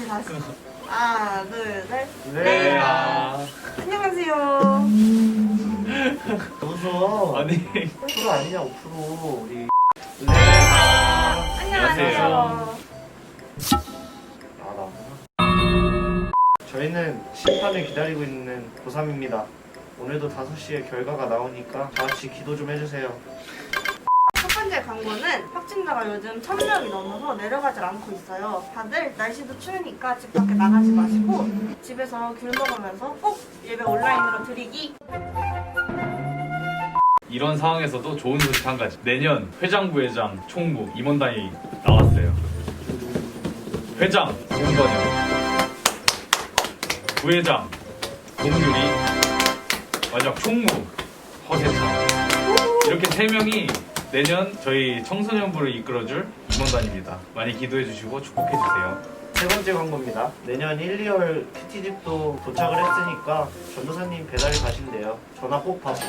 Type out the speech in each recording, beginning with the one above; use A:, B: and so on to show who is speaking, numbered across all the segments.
A: 다시. 하나, 둘, 셋.
B: 레아.
A: 안녕하세요.
B: 무서워.
C: 아니
B: 프로 아니냐고 프로 우리.
A: 안녕하세요.
B: 저희는 심판을 기다리고 있는 고3입니다. 오늘도 5시에 결과가 나오니까 다 같이 기도 좀 해주세요.
A: 첫 번째 광고는 확진자가 요즘 1000명이 넘어서 내려가질 않고 있어요. 다들 날씨도 추우니까 집 밖에 나가지 마시고 집에서 귤 먹으면서 꼭 예배 온라인으로 드리기.
C: 이런 상황에서도 좋은 소식 한 가지. 내년 회장, 부회장, 총무, 임원단이 나왔어요. 회장 송건영, 부회장 공유리, 마지막 총무 허세창. 이렇게 3명이 내년 저희 청소년부를 이끌어줄 임원단입니다. 많이 기도해주시고 축복해주세요.
B: 세 번째 광고입니다. 내년 1, 2월 큐티집도 도착을 했으니까 전도사님 배달이 가신대요. 전화 꼭 받고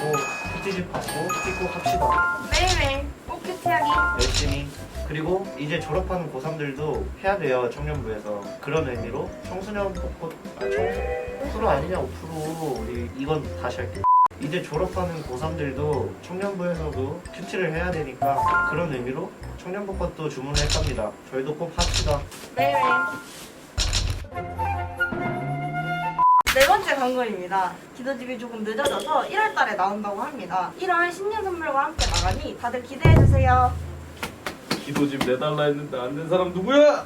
B: 큐티집 받고 큐티 꼭 합시다.
A: 매일매일 꼭 큐티하기.
B: 열심히. 그리고 이제 졸업하는 고3들도 해야 돼요. 청년부에서. 그런 의미로 청소년 벚꽃 프로 아니냐고 프로 우리 이건 다시 할게요. 이제 졸업하는 고3들도 청년부에서도 큐티를 해야 되니까 그런 의미로 청년벚꽃도 주문을 했답니다. 저희도 꼭 합시다.
A: 매일매일. 네 번째 광고입니다. 기도집이 조금 늦어져서 1월 달에 나온다고 합니다. 1월 신년 선물과 함께 나가니 다들 기대해주세요.
C: 기도집 내달라 했는데 안 된 사람 누구야?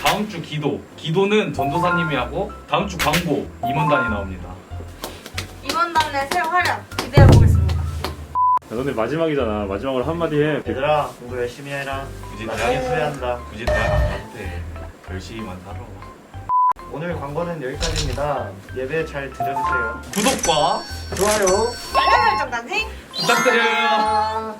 C: 다음 주 기도는 전도사님이 하고 다음 주 광고 임원단이 나옵니다.
A: 임원단의 새 활약 기대해보겠습니다.
D: 야, 너네 마지막이잖아. 마지막으로 한마디 해.
B: 얘들아 공부 열심히 해라.
C: 굳이
B: 나
C: 대학
B: 후회한다.
C: 굳이 대학 안 가도 돼. 열심히만 살아.
B: 오늘 광고는 여기까지입니다. 예배 잘 들어주세요.
C: 구독과
B: 좋아요.
A: 알람 설정까지
C: 부탁드려요.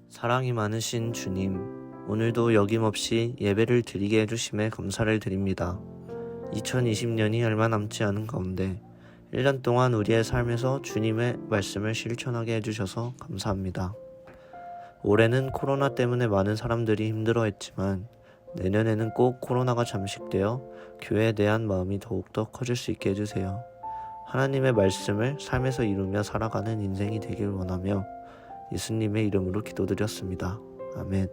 E: 사랑이 많으신 주님, 오늘도 여김없이 예배를 드리게 해주심에 감사를 드립니다. 2020년이 얼마 남지 않은 가운데 1년 동안 우리의 삶에서 주님의 말씀을 실천하게 해주셔서 감사합니다. 올해는 코로나 때문에 많은 사람들이 힘들어했지만 내년에는 꼭 코로나가 잠식되어 교회에 대한 마음이 더욱더 커질 수 있게 해주세요. 하나님의 말씀을 삶에서 이루며 살아가는 인생이 되길 원하며 예수님의 이름으로 기도드렸습니다. 아멘.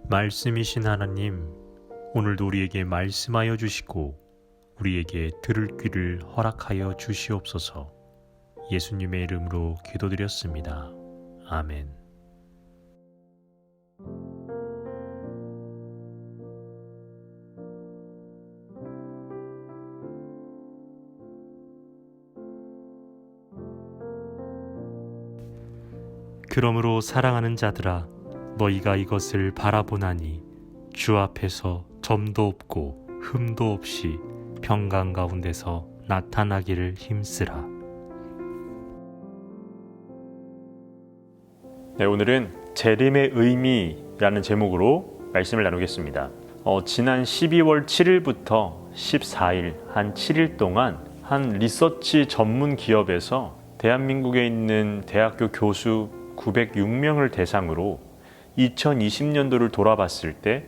D: 말씀이신 하나님, 오늘도 우리에게 말씀하여 주시고 우리에게 들을 귀를 허락하여 주시옵소서. 예수님의 이름으로 기도드렸습니다. 아멘. 그러므로 사랑하는 자들아, 너희가 이것을 바라보나니 주 앞에서 점도 없고 흠도 없이 평강 가운데서 나타나기를 힘쓰라. 네, 오늘은 재림의 의미라는 제목으로 말씀을 나누겠습니다. 지난 12월 7일부터 14일 한 7일 동안 한 리서치 전문 기업에서 대한민국에 있는 대학교 교수 906명을 대상으로 2020년도를 돌아봤을 때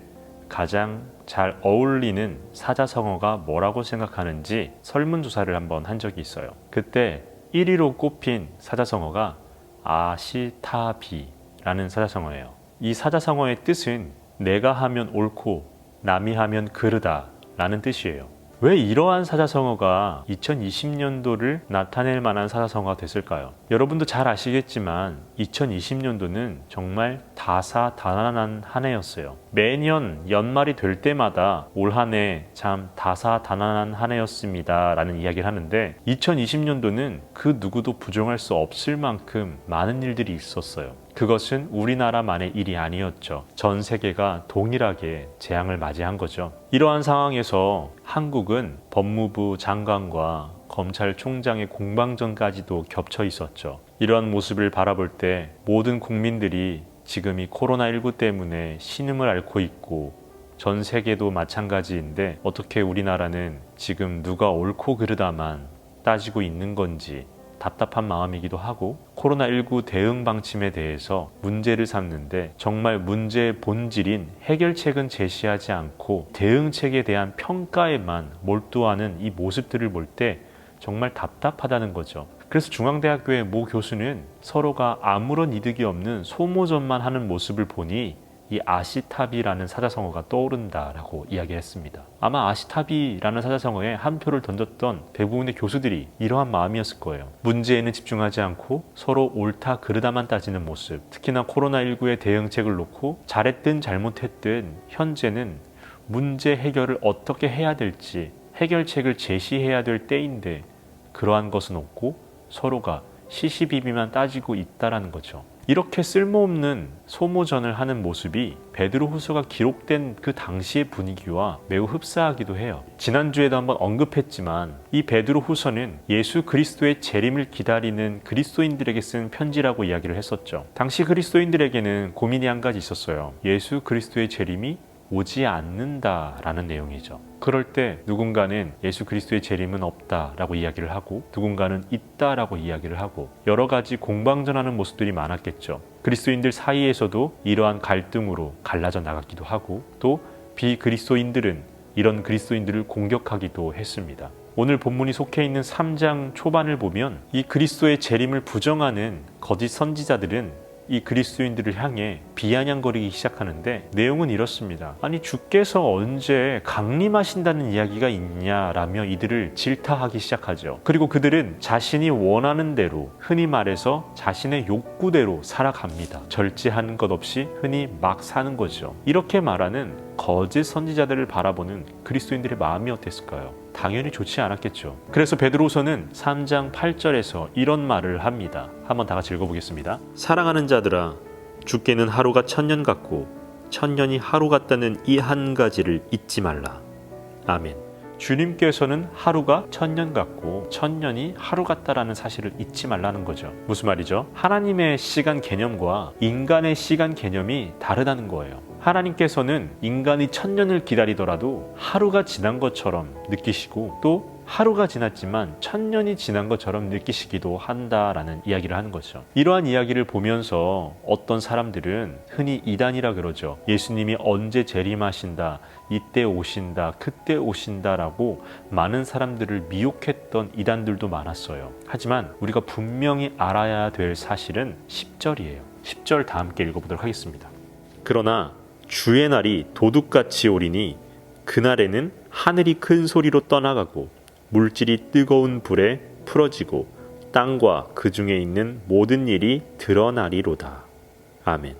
D: 가장 잘 어울리는 사자성어가 뭐라고 생각하는지 설문조사를 한번 한 적이 있어요. 그때 1위로 꼽힌 사자성어가 아시타비라는 사자성어예요. 이 사자성어의 뜻은 내가 하면 옳고 남이 하면 그르다 라는 뜻이에요. 왜 이러한 사자성어가 2020년도를 나타낼 만한 사자성어가 됐을까요? 여러분도 잘 아시겠지만 2020년도는 정말 다사다난한 한 해였어요. 매년 연말이 될 때마다 올 한 해 참 다사다난한 한 해였습니다 라는 이야기를 하는데 2020년도는 그 누구도 부정할 수 없을 만큼 많은 일들이 있었어요. 그것은 우리나라만의 일이 아니었죠. 전 세계가 동일하게 재앙을 맞이한 거죠. 이러한 상황에서 한국은 법무부 장관과 검찰총장의 공방전까지도 겹쳐 있었죠. 이러한 모습을 바라볼 때 모든 국민들이 지금 이 코로나19 때문에 신음을 앓고 있고 전 세계도 마찬가지인데 어떻게 우리나라는 지금 누가 옳고 그르다만 따지고 있는 건지 답답한 마음이기도 하고 코로나19 대응 방침에 대해서 문제를 삼는데 정말 문제의 본질인 해결책은 제시하지 않고 대응책에 대한 평가에만 몰두하는 이 모습들을 볼 때 정말 답답하다는 거죠. 그래서 중앙대학교의 모 교수는 서로가 아무런 이득이 없는 소모전만 하는 모습을 보니 이 아시타비라는 사자성어가 떠오른다라고 이야기했습니다. 아마 아시타비라는 사자성어에 한 표를 던졌던 대부분의 교수들이 이러한 마음이었을 거예요. 문제에는 집중하지 않고 서로 옳다 그르다만 따지는 모습. 특히나 코로나19의 대응책을 놓고 잘했든 잘못했든 현재는 문제 해결을 어떻게 해야 될지 해결책을 제시해야 될 때인데 그러한 것은 없고 서로가 시시비비만 따지고 있다라는 거죠. 이렇게 쓸모없는 소모전을 하는 모습이 베드로후서가 기록된 그 당시의 분위기와 매우 흡사하기도 해요. 지난주에도 한번 언급했지만 이 베드로후서는 예수 그리스도의 재림을 기다리는 그리스도인들에게 쓴 편지라고 이야기를 했었죠. 당시 그리스도인들에게는 고민이 한 가지 있었어요. 예수 그리스도의 재림이 오지 않는다라는 내용이죠. 그럴 때 누군가는 예수 그리스도의 재림은 없다라고 이야기를 하고 누군가는 있다라고 이야기를 하고 여러 가지 공방전하는 모습들이 많았겠죠. 그리스도인들 사이에서도 이러한 갈등으로 갈라져 나갔기도 하고 또 비그리스도인들은 이런 그리스도인들을 공격하기도 했습니다. 오늘 본문이 속해 있는 3장 초반을 보면 이 그리스도의 재림을 부정하는 거짓 선지자들은 이 그리스도인들을 향해 비아냥거리기 시작하는데 내용은 이렇습니다. 아니 주께서 언제 강림하신다는 이야기가 있냐라며 이들을 질타하기 시작하죠. 그리고 그들은 자신이 원하는 대로 흔히 말해서 자신의 욕구대로 살아갑니다. 절제하는 것 없이 흔히 막 사는 거죠. 이렇게 말하는 거짓 선지자들을 바라보는 그리스도인들의 마음이 어땠을까요? 당연히 좋지 않았겠죠. 그래서 베드로서는 3장 8절에서 이런 말을 합니다. 한번 다 같이 읽어보겠습니다. 사랑하는 자들아, 주께는 하루가 1000년 같고 1000년이 하루 같다는 이 한 가지를 잊지 말라. 아멘. 주님께서는 하루가 1000년 같고 1000년이 하루 같다라는 사실을 잊지 말라는 거죠. 무슨 말이죠? 하나님의 시간 개념과 인간의 시간 개념이 다르다는 거예요. 하나님께서는 인간이 1000년을 기다리더라도 하루가 지난 것처럼 느끼시고 또 하루가 지났지만 1000년이 지난 것처럼 느끼시기도 한다라는 이야기를 하는 거죠. 이러한 이야기를 보면서 어떤 사람들은 흔히 이단이라 그러죠. 예수님이 언제 재림하신다, 이때 오신다, 그때 오신다라고 많은 사람들을 미혹했던 이단들도 많았어요. 하지만 우리가 분명히 알아야 될 사실은 10절이에요. 10절 다 함께 읽어보도록 하겠습니다. 그러나 주의 날이 도둑같이 오리니 그날에는 하늘이 큰 소리로 떠나가고 물질이 뜨거운 불에 풀어지고 땅과 그 중에 있는 모든 일이 드러나리로다. 아멘.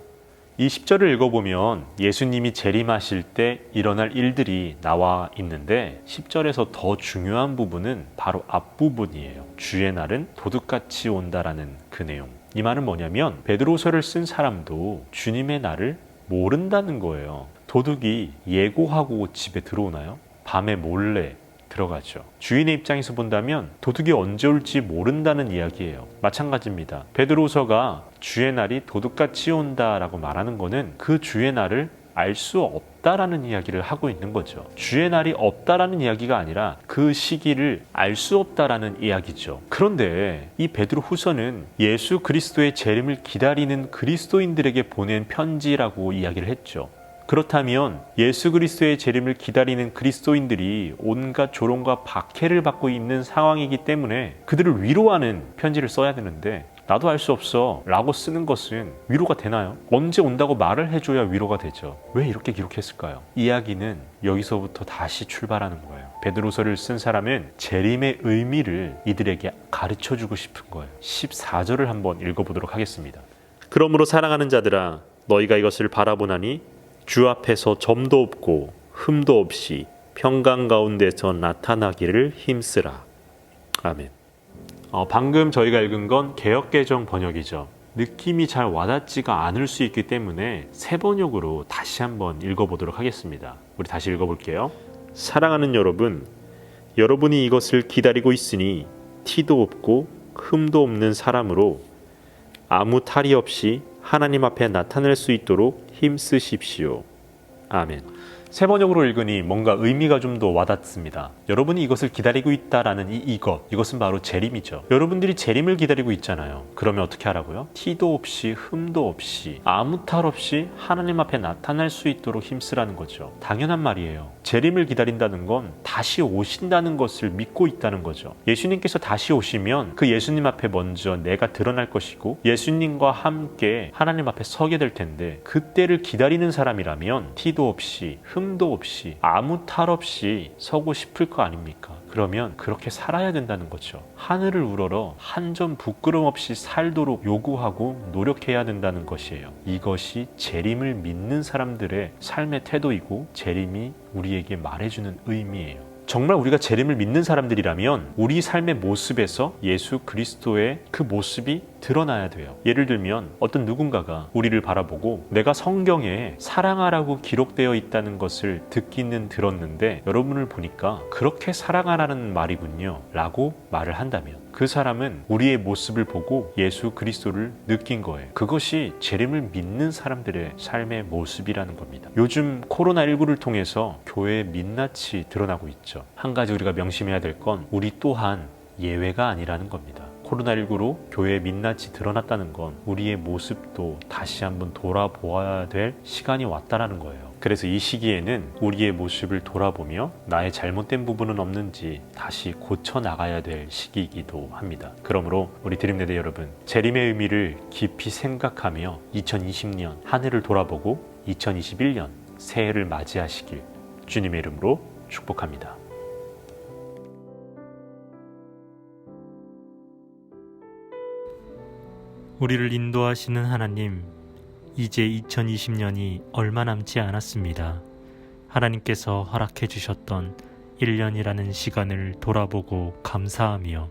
D: 이 10절을 읽어보면 예수님이 재림하실 때 일어날 일들이 나와 있는데 10절에서 더 중요한 부분은 바로 앞부분이에요. 주의 날은 도둑같이 온다라는 그 내용. 이 말은 뭐냐면 베드로서를 쓴 사람도 주님의 날을 모른다는 거예요. 도둑이 예고하고 집에 들어오나요? 밤에 몰래 들어가죠. 주인의 입장에서 본다면 도둑이 언제 올지 모른다는 이야기예요. 마찬가지입니다. 베드로서가 주의 날이 도둑같이 온다라고 말하는 거는 그 주의 날을 알 수 없다라는 이야기를 하고 있는 거죠. 주의 날이 없다라는 이야기가 아니라 그 시기를 알 수 없다라는 이야기죠. 그런데 이 베드로 후서는 예수 그리스도의 재림을 기다리는 그리스도인들에게 보낸 편지라고 이야기를 했죠. 그렇다면 예수 그리스도의 재림을 기다리는 그리스도인들이 온갖 조롱과 박해를 받고 있는 상황이기 때문에 그들을 위로하는 편지를 써야 되는데 나도 알 수 없어 라고 쓰는 것은 위로가 되나요? 언제 온다고 말을 해줘야 위로가 되죠. 왜 이렇게 기록했을까요? 이야기는 여기서부터 다시 출발하는 거예요. 베드로서를 쓴 사람은 재림의 의미를 이들에게 가르쳐주고 싶은 거예요. 14절을 한번 읽어보도록 하겠습니다. 그러므로 사랑하는 자들아 너희가 이것을 바라보나니 주 앞에서 점도 없고 흠도 없이 평강 가운데서 나타나기를 힘쓰라. 아멘. 방금 저희가 읽은 건 개역개정 번역이죠. 느낌이 잘 와닿지가 않을 수 있기 때문에 새 번역으로 다시 한번 읽어보도록 하겠습니다. 우리 다시 읽어볼게요. 사랑하는 여러분, 여러분이 이것을 기다리고 있으니 티도 없고 흠도 없는 사람으로 아무 탈이 없이 하나님 앞에 나타낼 수 있도록 힘쓰십시오. 아멘. 새 번역으로 읽으니 뭔가 의미가 좀 더 와닿습니다. 여러분이 이것을 기다리고 있다라는 이것은 바로 재림이죠. 여러분들이 재림을 기다리고 있잖아요. 그러면 어떻게 하라고요? 티도 없이 흠도 없이 아무 탈 없이 하나님 앞에 나타날 수 있도록 힘쓰라는 거죠. 당연한 말이에요. 재림을 기다린다는 건 다시 오신다는 것을 믿고 있다는 거죠. 예수님께서 다시 오시면 그 예수님 앞에 먼저 내가 드러날 것이고 예수님과 함께 하나님 앞에 서게 될 텐데 그때를 기다리는 사람이라면 티도 없이 흠도 없이 아무 탈 없이 서고 싶을 거 아닙니까? 그러면 그렇게 살아야 된다는 거죠. 하늘을 우러러 한 점 부끄럼 없이 살도록 요구하고 노력해야 된다는 것이에요. 이것이 재림을 믿는 사람들의 삶의 태도이고 재림이 우리에게 말해주는 의미예요. 정말 우리가 재림을 믿는 사람들이라면 우리 삶의 모습에서 예수 그리스도의 그 모습이 드러나야 돼요. 예를 들면 어떤 누군가가 우리를 바라보고 내가 성경에 사랑하라고 기록되어 있다는 것을 듣기는 들었는데 여러분을 보니까 그렇게 사랑하라는 말이군요 라고 말을 한다면 그 사람은 우리의 모습을 보고 예수 그리스도를 느낀 거예요. 그것이 재림을 믿는 사람들의 삶의 모습이라는 겁니다. 요즘 코로나19를 통해서 교회의 민낯이 드러나고 있죠. 한 가지 우리가 명심해야 될 건 우리 또한 예외가 아니라는 겁니다. 코로나19로 교회의 민낯이 드러났다는 건 우리의 모습도 다시 한번 돌아보아야 될 시간이 왔다라는 거예요. 그래서 이 시기에는 우리의 모습을 돌아보며 나의 잘못된 부분은 없는지 다시 고쳐 나가야 될 시기이기도 합니다. 그러므로 우리 드림레드 여러분, 재림의 의미를 깊이 생각하며 2020년 한 해를 돌아보고 2021년 새해를 맞이하시길 주님의 이름으로 축복합니다.
F: 우리를 인도하시는 하나님, 이제 2020년이 얼마 남지 않았습니다. 하나님께서 허락해 주셨던 1년이라는 시간을 돌아보고 감사하며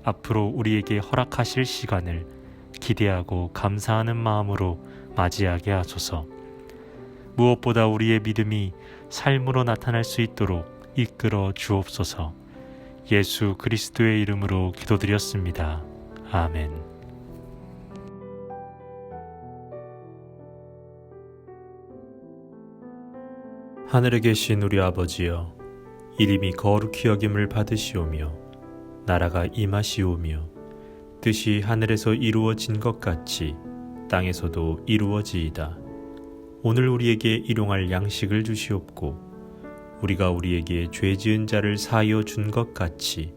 F: 앞으로 우리에게 허락하실 시간을 기대하고 감사하는 마음으로 맞이하게 하소서. 무엇보다 우리의 믿음이 삶으로 나타날 수 있도록 이끌어 주옵소서. 예수 그리스도의 이름으로 기도드렸습니다. 아멘. 하늘에 계신 우리 아버지여, 이름이 거룩히 여김을 받으시오며 나라가 임하시오며 뜻이 하늘에서 이루어진 것 같이 땅에서도 이루어지이다. 오늘 우리에게 일용할 양식을 주시옵고 우리가 우리에게 죄 지은 자를 사하여 준 것 같이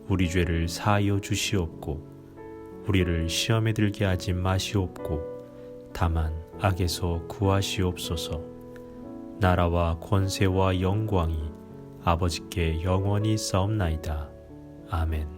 F: 우리 죄를 사하여 주시옵고 우리를 시험에 들게 하지 마시옵고 다만 악에서 구하시옵소서. 나라와 권세와 영광이 아버지께 영원히 있사옵나이다. 아멘.